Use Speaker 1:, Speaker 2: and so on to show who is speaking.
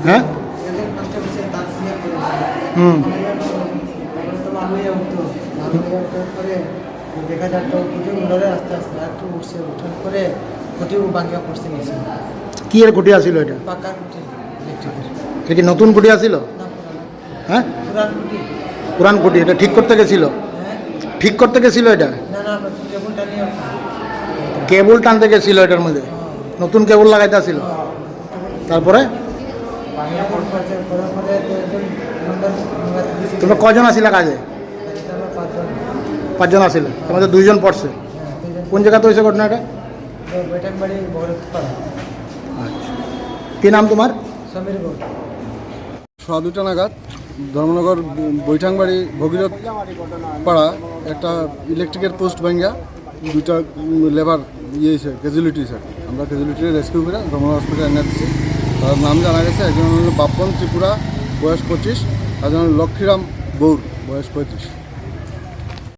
Speaker 1: হ্যাঁ
Speaker 2: দেখা যাচ্ছে খুঁটি উন্নরে আস্তে আস্তে একটু উঠছে উঠার পরে খুঁটি ভাঙিয়া পড়ছে নিচে।
Speaker 1: কি এর খুঁটি আসিল এটা?
Speaker 2: পাকা খুঁটি ইলেকট্রিকের।
Speaker 1: এটা কি নতুন খুঁটি আসিল?
Speaker 2: না পুরানো।
Speaker 1: হ্যাঁ
Speaker 2: পুরান খুঁটি।
Speaker 1: পুরান খুঁটি, এটা ঠিক করতে গেছিল?
Speaker 2: হ্যাঁ।
Speaker 1: ঠিক করতে গেছিল এটা?
Speaker 2: না না কেবলটা নিয়ে
Speaker 1: কেবল টানতে গেছিল এটার মধ্যে, নতুন কেবল লাগাইতে আসিল। তারপরে
Speaker 2: ভাঙিয়া পড়ছে পড়ার পরে
Speaker 1: তোমরা কজন আসিলা কাজে? পাঁচজন আসিল, তোমাদের দুইজন পড়ছে। কোন জায়গাতে হয়েছে ঘটনাটা?
Speaker 2: বৈঠাকবাড়ি বড়পাড়া।
Speaker 1: আচ্ছা, কী নাম তোমার?
Speaker 2: সমীর গৌড়।
Speaker 3: 2:30 নাগাদ ধর্মনগর বৈঠাংবাড়ি ভগীরথ পাড়া একটা ইলেকট্রিকের পোস্ট ভাঙ্গা দুইটা লেবার ক্যাজুয়ালিটি স্যার। আমরা ক্যাজুয়ালিটি রেস্কিউ করে ধর্মনগর হসপিটাল এনে দিচ্ছি। তার নাম জানা গেছে, একজন হল বাপন ত্রিপুরা, বয়স 25, একজন লক্ষ্মীরাম গৌর, বয়স 35।